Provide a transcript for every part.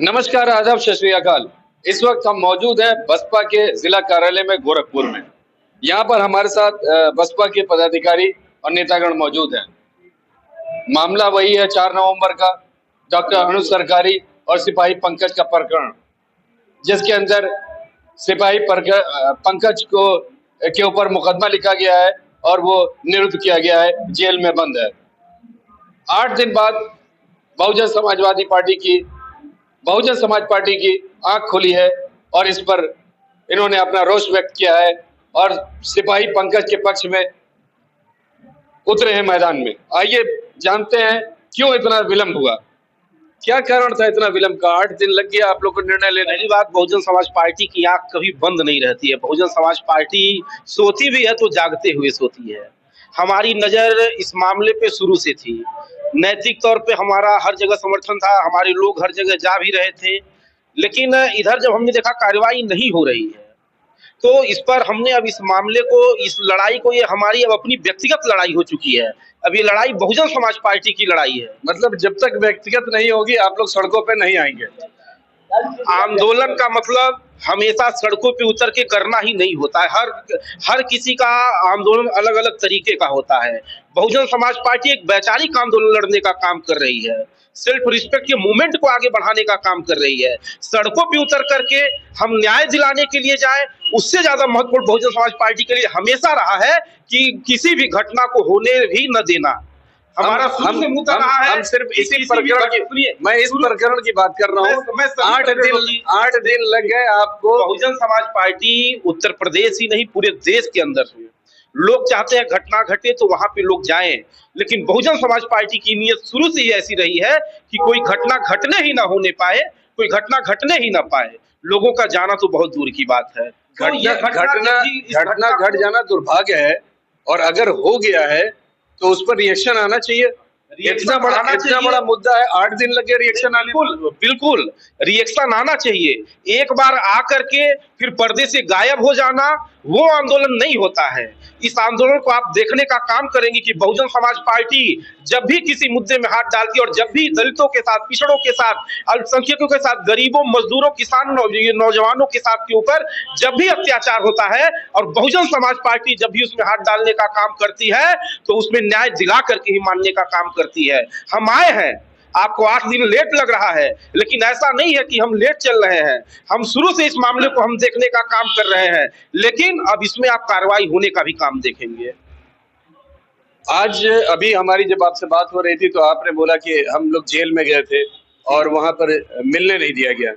नमस्कार, आदाब, सत श्री अकाल। इस वक्त हम मौजूद हैं बसपा के जिला कार्यालय में गोरखपुर में। यहाँ पर हमारे साथ बसपा के पदाधिकारी और नेतागण मौजूद हैं। मामला वही है 4 नवंबर का डॉक्टर अनुज सरकारी और सिपाही पंकज का प्रकरण, जिसके अंदर सिपाही पंकज को के ऊपर मुकदमा लिखा गया है और वो निरुद्ध किया गया है, जेल में बंद है। 8 दिन बाद बहुजन समाज पार्टी की आंख खुली है और इस पर इन्होंने अपना रोष व्यक्त किया है और सिपाही पंकज के पक्ष में उतरे हैं मैदान में। आइए जानते हैं क्यों इतना विलंब हुआ, क्या कारण था इतना विलंब का। 8 दिन लग गया आप लोग को निर्णय लेने। पहली बात, बहुजन समाज पार्टी की आंख कभी बंद नहीं रहती है। बहुजन समाज पार्टी सोती भी है तो जागते हुए सोती है। हमारी नजर इस मामले पे शुरू से थी। नैतिक तौर पे हमारा हर जगह समर्थन था, हमारे लोग हर जगह जा भी रहे थे, लेकिन इधर जब हमने देखा कार्रवाई नहीं हो रही है तो इस पर हमने अब इस मामले को, इस लड़ाई को, ये हमारी अब अपनी व्यक्तिगत लड़ाई हो चुकी है। अब ये लड़ाई बहुजन समाज पार्टी की लड़ाई है। मतलब जब तक व्यक्तिगत नहीं होगी आप लोग सड़कों पे नहीं आएंगे। आंदोलन का मतलब हमेशा सड़कों पे उतर के करना ही नहीं होता है। हर किसी का आंदोलन अलग अलग तरीके का होता है। बहुजन समाज पार्टी एक वैचारिक आंदोलन लड़ने का काम कर रही है, सेल्फ रिस्पेक्ट के मूवमेंट को आगे बढ़ाने का काम कर रही है। सड़कों पे उतर करके हम न्याय दिलाने के लिए जाए, उससे ज्यादा महत्वपूर्ण बहुजन समाज पार्टी के लिए हमेशा रहा है कि किसी भी घटना को होने भी न देना। हमारा हम सिर्फ इसी प्रकरण की, मैं इस प्रकरण की बात कर रहा हूँ। 8 दिन लग गए आपको। बहुजन समाज पार्टी उत्तर प्रदेश ही नहीं पूरे देश के अंदर हुई। लोग चाहते हैं घटना घटे तो वहां पे लोग जाएं, लेकिन बहुजन समाज पार्टी की नीयत शुरू से ही ऐसी रही है कि कोई घटना घटने ही ना होने पाए, कोई घटना घटने ही ना पाए। लोगों का जाना तो बहुत दूर की बात है। घटना घट जाना दुर्भाग्य है, और अगर हो गया है तो उस पर रिएक्शन आना चाहिए। इतना बड़ा मुद्दा है, 8 दिन लगे रिएक्शन आने। बिल्कुल रिएक्शन आना चाहिए। एक बार आकर के फिर पर्दे से गायब हो जाना, वो आंदोलन नहीं होता है। इस आंदोलन को आप देखने का काम करेंगे कि बहुजन समाज पार्टी जब भी किसी मुद्दे में हाथ डालती है, और जब भी दलितों के साथ, पिछड़ों के साथ, अल्पसंख्यकों के साथ, गरीबों, मजदूरों, किसान, नौजवानों के साथ के ऊपर जब भी अत्याचार होता है और बहुजन समाज पार्टी जब भी उसमें हाथ डालने का काम करती है तो उसमें न्याय दिला करके ही मानने का काम करती है। हम आए हैं, आपको 8 दिन लेट लग रहा है, लेकिन ऐसा नहीं है कि हम लेट चल रहे हैं। हम शुरू से इस मामले को हम देखने का काम कर रहे हैं, लेकिन अब इसमें आप कार्रवाई होने का भी काम देखेंगे। आज अभी हमारी जब आपसे बात हो रही थी तो आपने बोला कि हम लोग जेल में गए थे और वहां पर मिलने नहीं दिया गया।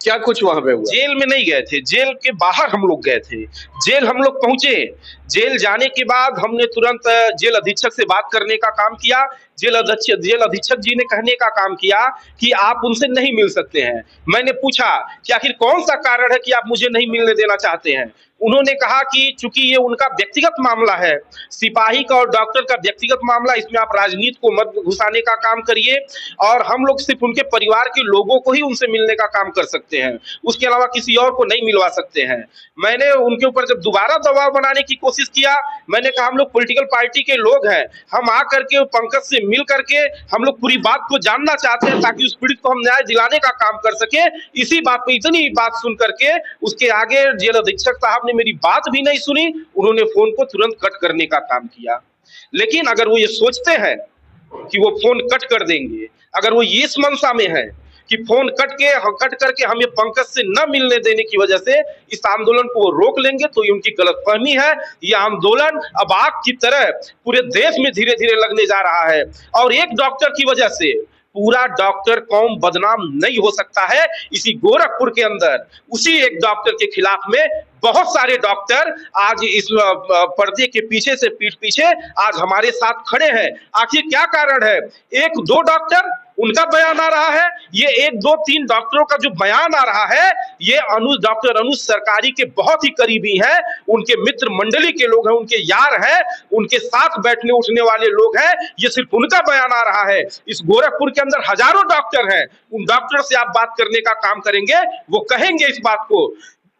क्या कुछ वहां पे हुआ? जेल में नहीं गए थे, जेल के बाहर हम लोग गए थे। जेल हम लोग पहुंचे, जेल जाने के बाद हमने तुरंत जेल अधीक्षक से बात करने का काम किया। जेल अधीक्षक जी ने कहने का काम किया कि आप उनसे नहीं मिल सकते हैं। मैंने पूछा कि आखिर कौन सा कारण है कि आप मुझे नहीं मिलने देना चाहते हैं। उन्होंने कहा कि चूंकि ये उनका व्यक्तिगत मामला है, सिपाही का और डॉक्टर का व्यक्तिगत मामला, इसमें आप राजनीति को मत घुसाने का काम करिए, और हम लोग सिर्फ उनके परिवार के लोगों को ही उनसे मिलने का काम कर सकते हैं, उसके अलावा किसी और को नहीं मिलवा सकते हैं। मैंने उनके ऊपर जब दोबारा दबाव बनाने की कोशिश किया, मैंने कहा हम लोग पॉलिटिकल पार्टी के लोग हैं, हम आकर के पंकज से मिल करके हम लोग पूरी बात को जानना चाहते हैं ताकि उस पीड़ित को हम न्याय दिलाने का काम कर सके। इसी बात पे, इतनी बात सुन करके उसके आगे जेल अधीक्षक साहब ने मेरी बात भी नहीं सुनी, उन्होंने फोन को तुरंत कट करने का काम किया। लेकिन अगर वो ये सोचते हैं कि वो फोन कट कर देंगे, अगर वो इस मनसा में है कि फोन कट करके हमें पंकज से न मिलने देने की वजह से इस आंदोलन को रोक लेंगे, तो ये उनकी गलतफहमी है। ये आंदोलन अब आग की तरह पूरे देश में धीरे धीरे लगने जा रहा है, और एक डॉक्टर की वजह से पूरा डॉक्टर कौम बदनाम नहीं हो सकता है। इसी गोरखपुर के अंदर उसी एक डॉक्टर के खिलाफ में बहुत सारे डॉक्टर आज इस पर्दे के पीछे से पीठ पीछे आज हमारे साथ खड़े हैं। आखिर क्या कारण है? 1-2 डॉक्टर उनका बयान आ रहा है, ये 1-2-3 डॉक्टरों का जो बयान आ रहा है, ये डॉक्टर अनुज सरकारी के बहुत ही करीबी हैं, उनके मित्र मंडली के लोग हैं, उनके यार हैं, उनके साथ बैठने उठने वाले लोग हैं। ये सिर्फ उनका बयान आ रहा है। इस गोरखपुर के अंदर हजारों डॉक्टर हैं, उन डॉक्टर से आप बात करने का काम करेंगे, वो कहेंगे इस बात को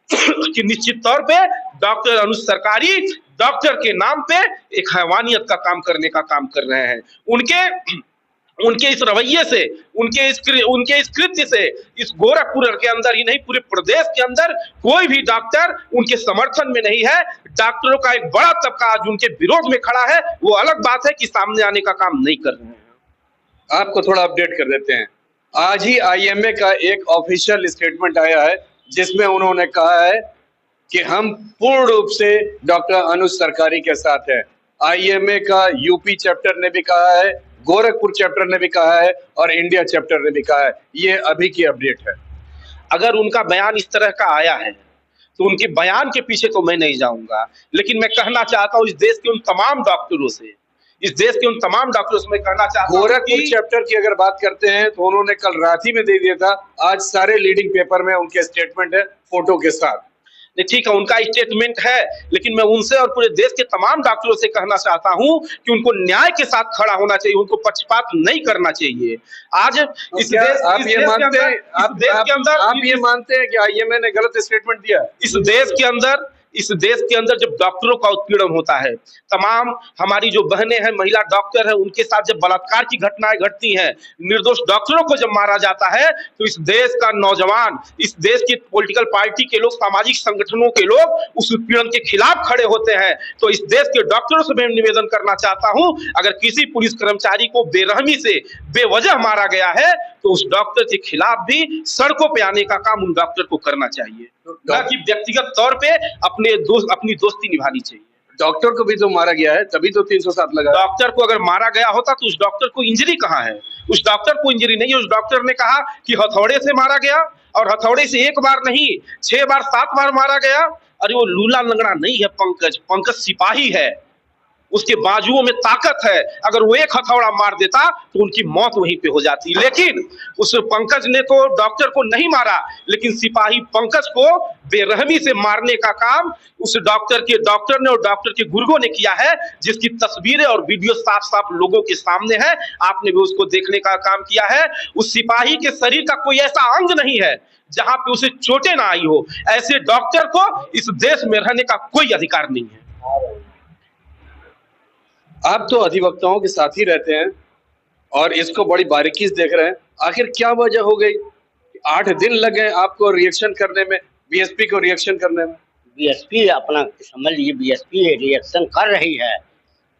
कि निश्चित तौर पे डॉक्टर अनुज सरकारी डॉक्टर के नाम पे एक हैवानियत का काम करने का काम कर रहे हैं। उनके उनके इस रवैये से, उनके इस कृत्य से इस गोरखपुर के अंदर ही नहीं पूरे प्रदेश के अंदर कोई भी डॉक्टर उनके समर्थन में नहीं है। डॉक्टरों का एक बड़ा तबका आज उनके विरोध में खड़ा है। वो अलग बात है कि सामने आने का काम नहीं कर रहे हैं। आपको थोड़ा अपडेट कर देते हैं। आज ही आईएमए का एक ऑफिशियल स्टेटमेंट आया है जिसमें उन्होंने कहा है कि हम पूर्ण रूप से डॉक्टर अनुज सरकारी के साथ है। आईएमए का यूपी चैप्टर ने भी कहा है, गोरखपुर चैप्टर ने भी कहा है और इंडिया चैप्टर ने भी कहा है। ये अभी की अपडेट है। अगर उनका बयान इस तरह का आया है तो उनके बयान के पीछे तो मैं नहीं जाऊंगा, लेकिन मैं कहना चाहता हूं इस देश के उन तमाम डॉक्टरों से, इस देश के उन तमाम डॉक्टरों से मैं कहना चाहता हूं गोरखपुर चैप्टर की अगर बात करते हैं तो उन्होंने कल रात ही में दे दिया था। आज सारे लीडिंग पेपर में उनके स्टेटमेंट है फोटो के साथ। ठीक है, उनका स्टेटमेंट है, लेकिन मैं उनसे और पूरे देश के तमाम डॉक्टरों से कहना चाहता हूं कि उनको न्याय के साथ खड़ा होना चाहिए, उनको पक्षपात नहीं करना चाहिए। आज इस देश आप ये मानते हैं कि आईएमए ने गलत स्टेटमेंट दिया? इस देश के अंदर जब डॉक्टरों का उत्पीड़न होता है, तमाम हमारी जो बहनें हैं, महिला डॉक्टर हैं, उनके साथ जब बलात्कार की घटनाएं घटती हैं, निर्दोष डॉक्टरों को जब मारा जाता है, तो इस देश का नौजवान, इस देश की पॉलिटिकल पार्टी के लोग, सामाजिक संगठनों के लोग उस उत्पीड़न के खिलाफ खड़े होते हैं। तो इस देश के डॉक्टरों से मैं निवेदन करना चाहता हूं, अगर किसी पुलिस कर्मचारी को बेरहमी से बेवजह मारा गया है तो उस डॉक्टर के खिलाफ भी सड़कों पे आने का काम उन डॉक्टर को करना चाहिए, न कि व्यक्तिगत तौर पे अपनी दोस्ती निभानी चाहिए। डॉक्टर को भी तो मारा गया है, तभी तो 307 लगा। डॉक्टर को अगर मारा गया होता तो उस डॉक्टर को इंजरी कहाँ है? उस डॉक्टर को इंजरी नहीं है। उस डॉक्टर ने कहा कि हथौड़े से मारा गया, और हथौड़े से एक बार नहीं 6 बार 7 बार मारा गया। अरे वो लूला लंगड़ा नहीं है पंकज सिपाही है, उसके बाजुओं में ताकत है। अगर वो एक हथौड़ा मार देता तो उनकी मौत वहीं पे हो जाती। लेकिन उस पंकज ने तो डॉक्टर को नहीं मारा, लेकिन सिपाही पंकज को बेरहमी से मारने का काम उस डॉक्टर ने और डॉक्टर के गुर्गों ने किया है, जिसकी तस्वीरें और वीडियो साफ साफ लोगों के सामने है। आपने भी उसको देखने का काम किया है। उस सिपाही के शरीर का कोई ऐसा अंग नहीं है जहां पे उसे चोटें ना आई हो। ऐसे डॉक्टर को इस देश में रहने का कोई अधिकार नहीं है। आप तो अधिवक्ताओं के साथ ही रहते हैं और इसको बड़ी बारीकी से देख रहे हैं। आखिर क्या वजह हो गई? 8 दिन लग गए आपको रिएक्शन करने में, बीएसपी को रिएक्शन करने में। बीएसपी अपना समझ लीजिए, बीएसपी रिएक्शन कर रही है।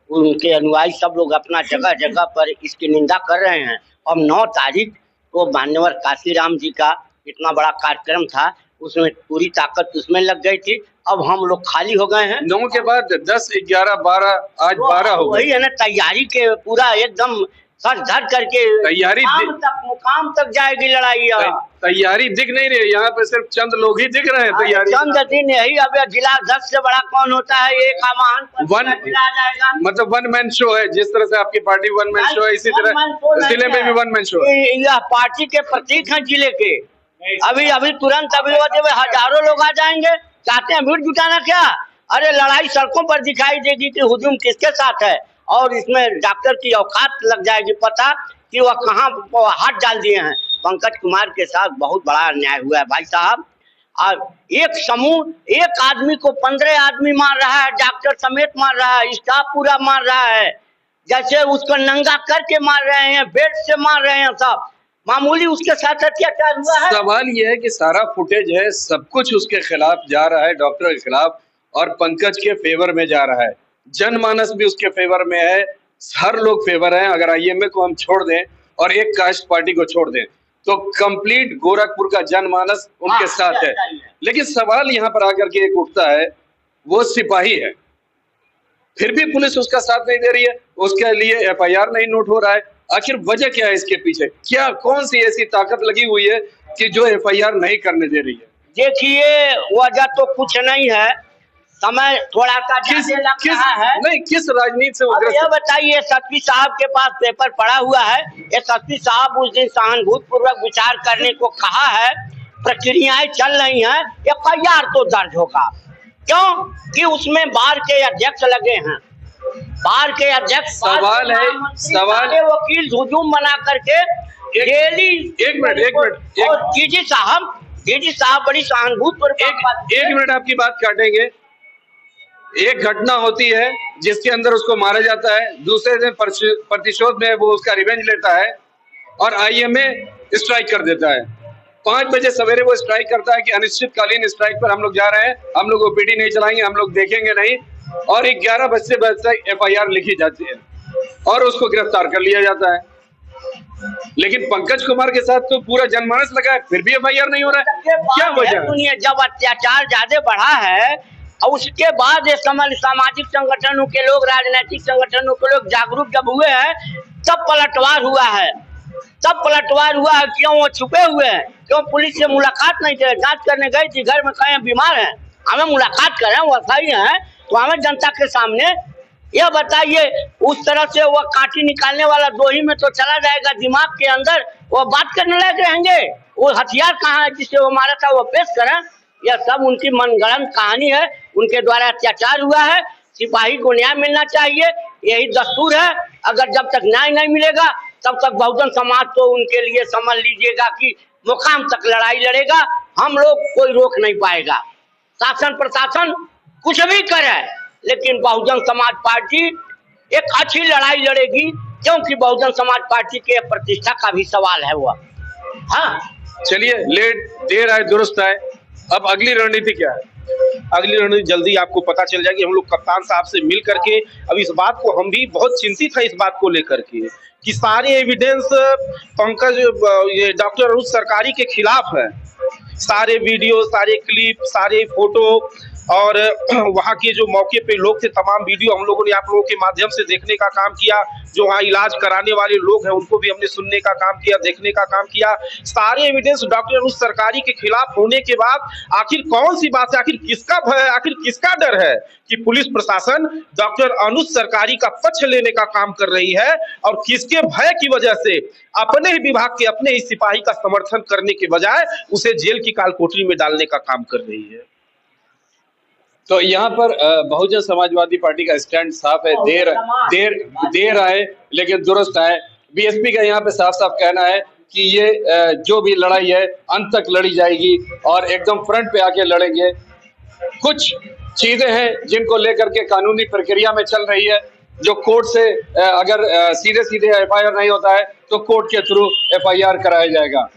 उनके अनुयायी सब लोग अपना जगह जगह पर इसकी निंदा कर रहे हैं। अब 9 तारीख को मान्यवर काशीराम जी का इतना बड़ा कार्यक्रम था, उसमें पूरी ताकत उसमें लग गई थी। अब हम लोग खाली हो गए हैं। 9 के बाद 10, 11, 12, आज 12 हो गए। वही है ना, तैयारी के पूरा एकदम सर धर करके तैयारी मुकाम तक जाएगी लड़ाई। तैयारी दिख नहीं रही, यहाँ पे सिर्फ चंद लोग ही दिख रहे हैं। तैयारी चंद दिन यही। अब जिला 10 से बड़ा कौन होता है? एक आवाहन जाएगा, मतलब 1 मैन शो है। जिस तरह से आपकी पार्टी 1 मैन शो है, इसी तरह जिले में भी 1 मैन शो है। यह पार्टी के प्रतीक हैं जिले के। अभी तुरंत अभी हजारों लोग आ जाएंगे। चाहते हैं भीड़ जुटाना क्या? अरे लड़ाई सड़कों पर दिखाई देगी कि हुजूम किसके साथ है, और इसमें डॉक्टर की औकात लग जाएगी पता कि वह कहाँ हाथ डाल दिए हैं। पंकज कुमार के साथ बहुत बड़ा अन्याय हुआ है भाई साहब। और एक समूह, एक आदमी को 15 आदमी मार रहा है, डॉक्टर समेत मार रहा है, स्टाफ पूरा मार रहा है, जैसे उसको नंगा करके मार रहे हैं, बेड से मार रहे हैं। सब मामूली उसके साथ अत्याचार हुआ है। सवाल यह है कि सारा फुटेज है, सब कुछ उसके खिलाफ जा रहा है, डॉक्टर के खिलाफ, और पंकज के फेवर में जा रहा है। जनमानस भी उसके फेवर में है, हर लोग फेवर है। अगर आईएमए को हम छोड़ दें और एक कास्ट पार्टी को छोड़ दें तो कंप्लीट गोरखपुर का जनमानस उनके साथ है। लेकिन सवाल यहाँ पर आकर के एक उठता है, वो सिपाही है, फिर भी पुलिस उसका साथ नहीं दे रही है, उसके लिए एफआईआर नहीं नोट हो रहा है। आखिर वजह क्या है इसके पीछे? क्या कौन सी ऐसी ताकत लगी हुई है कि जो एफआईआर नहीं करने दे रही है? देखिए, वजह तो कुछ नहीं है, समय थोड़ा सा किस राजनीति से? यह बताइए, एसएसपी साहब के पास पेपर पड़ा हुआ है। एसएसपी साहब उस दिन सहानुभूति पूर्वक विचार करने को कहा है, प्रक्रियाएं चल रही हैं, एफआईआर तो दर्ज होगा। क्यों कि उसमें बार के अध्यक्ष लगे हैं, बार के अध्यक्ष। सवाल वकील हुजूम बना करके डेली। एक मिनट डीजी साहब बड़ी सहानुभूति। एक मिनट आपकी बात काटेंगे। एक घटना होती है जिसके अंदर उसको मारा जाता है, दूसरे दिन प्रतिशोध में वो उसका रिवेंज लेता है और आईएमए स्ट्राइक कर देता है। 5 बजे सवेरे वो स्ट्राइक करता है कि अनिश्चितकालीन स्ट्राइक पर हम लोग जा रहे हैं, हम लोग ओपीडी नहीं चलाएंगे, हम लोग देखेंगे नहीं, और 11 बजे तक एफआईआर लिखी जाती है और उसको गिरफ्तार कर लिया जाता है। लेकिन पंकज कुमार के साथ तो पूरा जनमानस लगा है, फिर भी एफआईआर नहीं हो रहा है, क्या वजह है? जब अत्याचार ज्यादा बढ़ा है और उसके बाद ये सामाजिक संगठनों के लोग, राजनीतिक संगठनों के लोग जागरूक जब हुए हैं, तब पलटवार हुआ है। क्यों वो छुपे हुए हैं? क्यों पुलिस से मुलाकात नहीं करे? जांच करने गई थी, घर में कहे बीमार हैं, हमें मुलाकात करें, वो सही है तो हमें जनता के सामने यह बताइए। उस तरह से वो काटी निकालने वाला दोही में तो चला जाएगा दिमाग के अंदर, वो बात करने लायक रहेंगे? वो हथियार कहाँ है जिससे वो मारा था, वो पेश करें। यह सब उनकी मनगढ़ंत कहानी है, उनके द्वारा अत्याचार हुआ है, सिपाही को न्याय मिलना चाहिए, यही दस्तूर है। अगर जब तक न्याय नहीं मिलेगा तब तक बहुजन समाज तो उनके लिए समझ लीजिएगा कि मुकाम तक लड़ाई लड़ेगा, हम लोग कोई रोक नहीं पाएगा। शासन प्रशासन कुछ भी करे, लेकिन बहुजन समाज पार्टी एक अच्छी लड़ाई लड़ेगी, क्योंकि बहुजन समाज पार्टी के प्रतिष्ठा का भी सवाल है वो। हाँ, चलिए, लेट देर आए दुरुस्त आए, अब अगली रणनीति क्या है? अगली रणनीति जल्दी आपको पता चल जाएगी। हम लोग कप्तान साहब से मिल करके अब इस बात को, हम भी बहुत चिंतित है इस बात को लेकर के कि सारे एविडेंस पंकज ये डॉक्टर अरुण सरकारी के खिलाफ है। सारे वीडियो, सारे क्लिप, सारे फोटो और वहाँ के जो मौके पे लोग थे, तमाम वीडियो हम लोगों ने आप लोगों के माध्यम से देखने का काम किया। जो वहाँ इलाज कराने वाले लोग हैं उनको भी हमने सुनने का काम किया, देखने का काम किया। सारे एविडेंस डॉक्टर अनुज सरकारी के खिलाफ होने के बाद आखिर कौन सी बात है, आखिर किसका भय, आखिर किसका डर है कि पुलिस प्रशासन डॉक्टर अनुज सरकारी का पक्ष लेने का काम कर रही है और किसके भय की वजह से अपने ही विभाग के, अपने ही सिपाही का समर्थन करने के बजाय उसे जेल की कालकोठरी में डालने का काम कर रही है। तो यहाँ पर बहुजन समाजवादी पार्टी का स्टैंड साफ है, देर आए लेकिन दुरुस्त आए। बीएसपी का यहाँ पे साफ साफ कहना है कि ये जो भी लड़ाई है अंत तक लड़ी जाएगी और एकदम फ्रंट पे आके लड़ेंगे। कुछ चीजें हैं जिनको लेकर के कानूनी प्रक्रिया में चल रही है, जो कोर्ट से अगर सीधे एफआईआर नहीं होता है तो कोर्ट के थ्रू एफआईआर कराया जाएगा,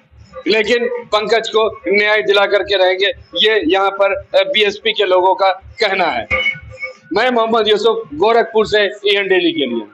लेकिन पंकज को न्याय दिला करके रहेंगे, ये यहाँ पर बीएसपी के लोगों का कहना है। मैं मोहम्मद यूसुफ, गोरखपुर से EN डेली के लिए।